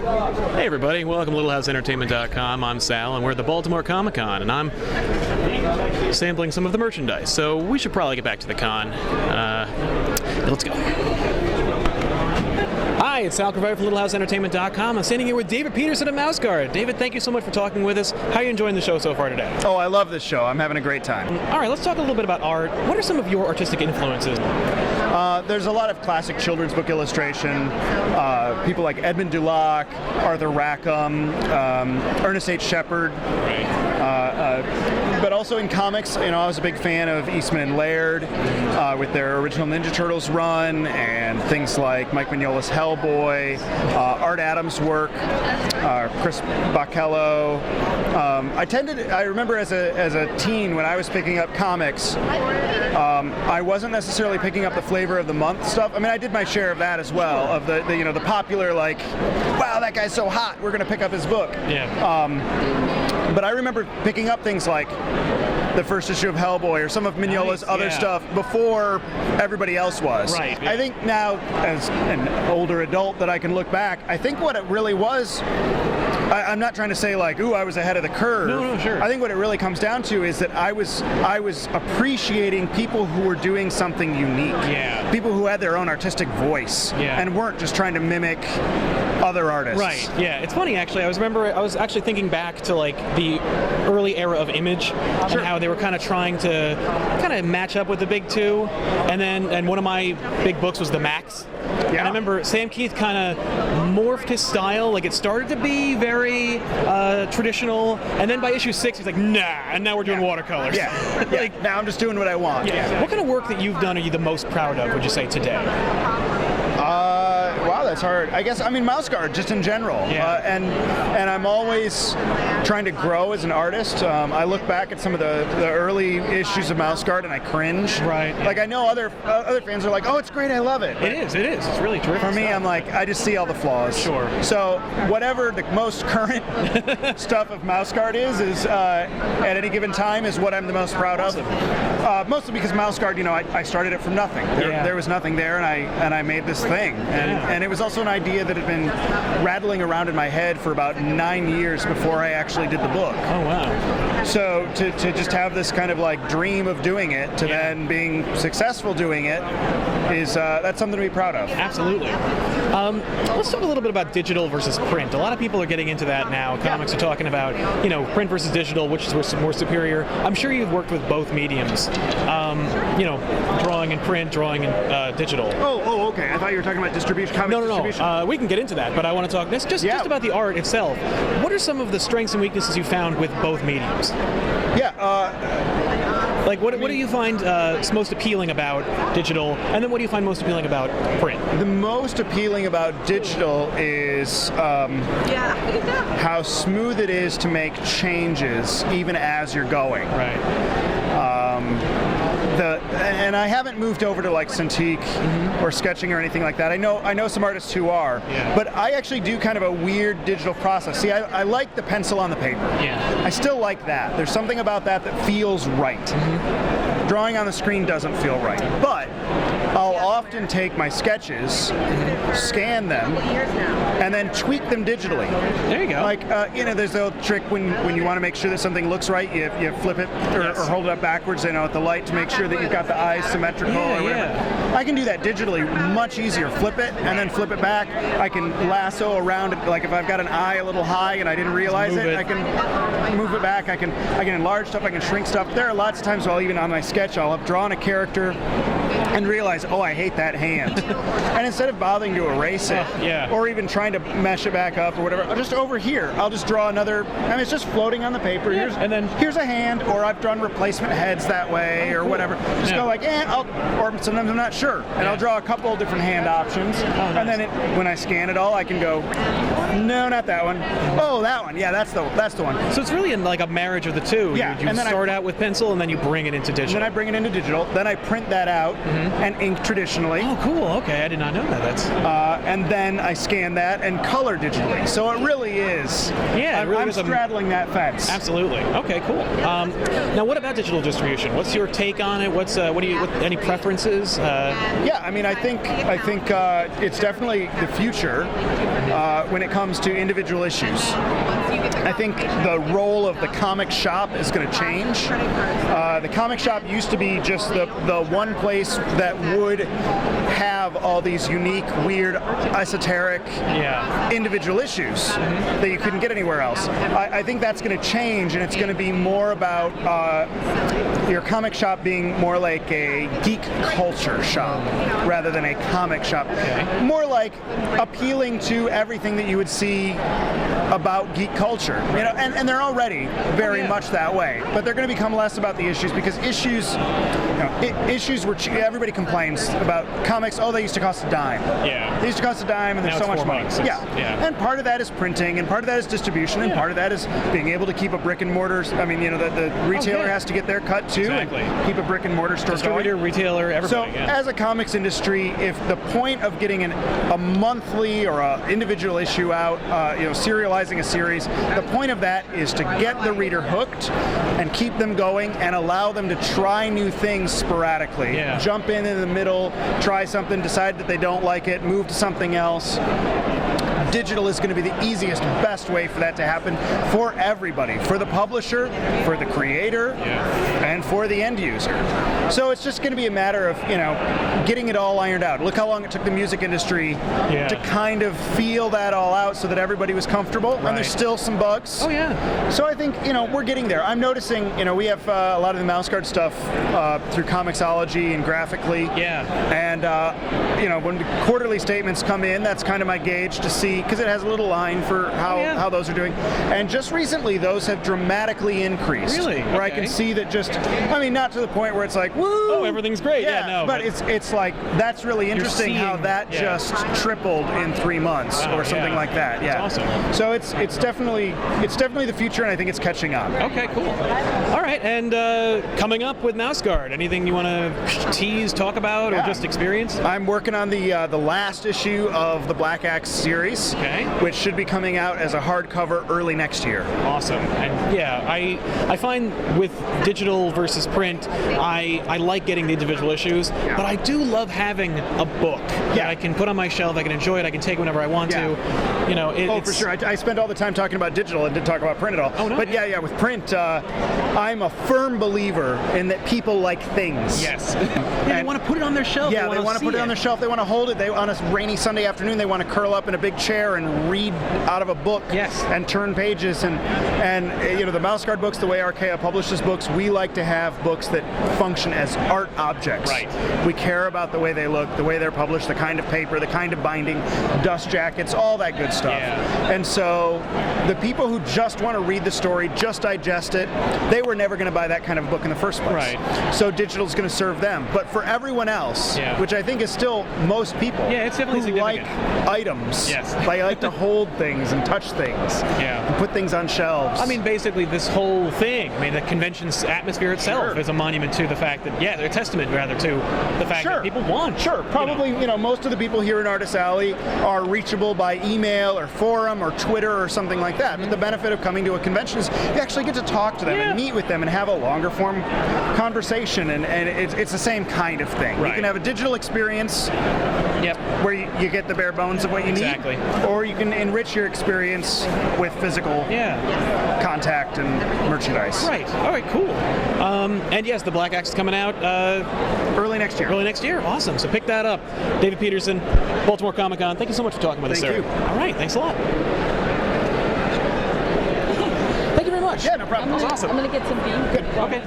Hey everybody, welcome to LittleHouseEntertainment.com. I'm Sal, and we're at the Baltimore Comic-Con, and I'm sampling some of the merchandise. So we should probably get back to the con. Let's go. Hi, it's Sal Cravero from LittleHouseEntertainment.com. I'm standing here with David Petersen of Mouse Guard. David, thank you so much for talking with us. How are you enjoying the show so far today? Oh, I love this show. I'm having a great time. All right, let's talk a little bit about art. What are some of your artistic influences? There's a lot of classic children's book illustration. People like Edmund Dulac, Arthur Rackham, Ernest H. Shepard. But also in comics, you know, I was a big fan of Eastman and Laird with their original Ninja Turtles run, and things like Mike Mignola's Hellboy, Art Adams' work, Chris Baccello. I remember as a teen when I was picking up comics, I wasn't necessarily picking up the flavor of the month stuff. I mean, I did my share of that as well, of the popular, like, wow, that guy's so hot, we're gonna pick up his book. Yeah. But I remember picking up things like the first issue of Hellboy or some of Mignola's other stuff before everybody else was. Right. Yeah. I think now, as an older adult that I can look back, I think what it really was, I'm not trying to say like, ooh, I was ahead of the curve. No, sure. I think what it really comes down to is that I was appreciating people who were doing something unique. Yeah. People who had their own artistic voice and weren't just trying to mimic other artists. Right. Yeah. It's funny actually. I was actually thinking back to like the early era of Image and how they were kind of trying to match up with the big two, and one of my big books was the Max. Yeah. And I remember Sam Keith kind of morphed his style. Like it started to be very traditional, and then by issue 6 he's like, nah, and now we're doing watercolors. Yeah. Like, now I'm just doing what I want. Yeah. What kind of work that you've done are you the most proud of, would you say, today? Wow, that's hard. I guess, I mean, Mouse Guard, just in general. Yeah. And I'm always trying to grow as an artist. I look back at some of the early issues of Mouse Guard and I cringe. Right. Like, I know other fans are like, oh, it's great, I love it. It is. It's really terrific. For me, I'm like, I just see all the flaws. Sure. So whatever the most current stuff of Mouse Guard is at any given time is what I'm the most proud of. Mostly because Mouse Guard, you know, I started it from nothing. There was nothing there, and I made this thing. And it was also an idea that had been rattling around in my head for about 9 years before I actually did the book. Oh, wow. So to just have this kind of like dream of doing it to then being successful doing it is that's something to be proud of. Absolutely. Let's talk a little bit about digital versus print. A lot of people are getting into that now. Comics are talking about, you know, print versus digital, which is more superior. I'm sure you've worked with both mediums. You know, drawing in print, drawing in digital. Oh, okay. I thought you were talking about distribution. No. We can get into that, but I want to talk just about the art itself. What are some of the strengths and weaknesses you found with both mediums? Like, what do you find most appealing about digital, and then what do you find most appealing about print? The most appealing about digital is how smooth it is to make changes even as you're going. Right. And I haven't moved over to like Cintiq or sketching or anything like that. I know some artists who are, but I actually do kind of a weird digital process. See, I like the pencil on the paper. Yeah. I still like that. There's something about that feels right. Drawing on the screen doesn't feel right. But I'll often take my sketches, scan them, and then tweak them digitally. There you go. Like, you know, there's the old trick when you want to make sure that something looks right, you flip it or hold it up backwards, you know, at the light to make sure that you've got the eyes symmetrical or whatever. Yeah. I can do that digitally much easier. Flip it and then flip it back. I can lasso around it. Like if I've got an eye a little high and I didn't realize it, I can move it back. I can enlarge stuff. I can shrink stuff. There are lots of times while even on my sketch, I'll have drawn a character and realize, oh, I hate that hand. And instead of bothering to erase it, or even trying to mesh it back up or whatever, just over here, I'll just draw another, I mean, it's just floating on the paper. Here's a hand, or I've drawn replacement heads that way, or whatever. Just go like, or sometimes I'm not sure, and I'll draw a couple of different hand options, and then when I scan it all, I can go, no, not that one. Oh, that one. Yeah, that's the one. So it's really like a marriage of the two. Yeah. You start out with pencil, and then you bring it into digital. And then I bring it into digital. Then I print that out. and ink traditionally. Oh, cool. Okay, I did not know that. That's and then I scan that and color digitally. So it really is. Yeah, it really I'm is straddling that fence. Absolutely. Okay, cool. Now, what about digital distribution? What's your take on it? Any preferences? Yeah, I mean, I think it's definitely the future when it comes to individual issues. I think the role of the comic shop is going to change. The comic shop used to be just the one place that would have all these unique, weird, esoteric individual issues that you couldn't get anywhere else. I think that's going to change, and it's going to be more about your comic shop being more like a geek culture shop rather than a comic shop. Okay. More like appealing to everything that you would see about geek culture, you know, and they're already very much that way. But they're going to become less about the issues because issues were everybody complains about comics. Oh, they used to cost a dime. Yeah. They used to cost a dime, and now there's so much money. $4. Yeah. And part of that is printing, and part of that is distribution, and part of that is being able to keep a brick and mortar. I mean, you know, the retailer has to get their cut too, exactly. and keep a brick and mortar store Distributor, going. retailer, everybody. So, as a comics industry, if the point of getting a monthly or an individual issue out, serializing a series, the point of that is to get the reader hooked and keep them going and allow them to try new things sporadically. Yeah. Jump in the middle, try something, decide that they don't like it, move to something else. Digital is going to be the easiest, best way for that to happen for everybody, for the publisher, for the creator, and for the end user. So it's just going to be a matter of, getting it all ironed out. Look how long it took the music industry to kind of feel that all out so that everybody was comfortable, and there's still some bugs. Oh, yeah. So I think, we're getting there. I'm noticing, we have a lot of the mouse guard stuff through Comixology and graphically. Yeah. And, when the quarterly statements come in, that's kind of my gauge to see, because it has a little line for how those are doing. And just recently, those have dramatically increased. Really? Where I can see that not to the point where it's like, woo! Oh, everything's great. Yeah, no. But it's like, that's really interesting how that just tripled in 3 months or something like that. Yeah. That's awesome. So it's definitely the future, and I think it's catching on. Okay, cool. All right, and coming up with Mouse Guard, anything you want to tease, talk about, or just experience? I'm working on the last issue of the Black Axe series, which should be coming out as a hardcover early next year. Awesome. And I find with digital versus print, I like getting the individual issues, but I do love having a book that I can put on my shelf, I can enjoy it, I can take whenever I want to. For sure. I spend all the time talking about digital and didn't talk about print at all. Oh, no. But with print, I'm a firm believer in that people like things. Yes. They want to put it on their shelf. Yeah, they want to put it on their shelf. They want to hold it. On a rainy Sunday afternoon, they want to curl up in a big chair and read out of a book. Yes. And turn pages. And the Mouse Guard books, the way Archaia publishes books, we like to have books that function as art objects. Right. We care about the way they look, the way they're published, the kind of paper, the kind of binding, dust jackets, all that good stuff. Yeah. And so the people who just want to read the story, just digest it, they were never going to buy that kind of book in the first place. Right. So digital's going to serve them. But for everyone else, which I think is still most people, it's definitely who like items, they like to hold things and touch things, and put things on shelves. I mean, basically this whole thing, the convention's atmosphere itself is a monument to the fact that, they're a testament rather to the fact that people want. Sure, probably, most of the people here in Artist Alley are reachable by email or forum or Twitter or something like that. But the benefit of coming to a convention is you actually get to talk to them and meet with them and have a longer form conversation, and it's the same kind of thing. Right. You can have a digital experience where you get the bare bones of what you need, or you can enrich your experience with physical contact and merchandise. Right. All right, cool. And yes, the Black Axe is coming out early next year. Early next year. Awesome. So pick that up. David Petersen, Baltimore Comic-Con. Thank you so much for talking with us, sir. Thank you. All right. Thanks a lot. Thank you very much. Yeah, no problem. That was awesome. I'm going to get some beans. Good. Okay.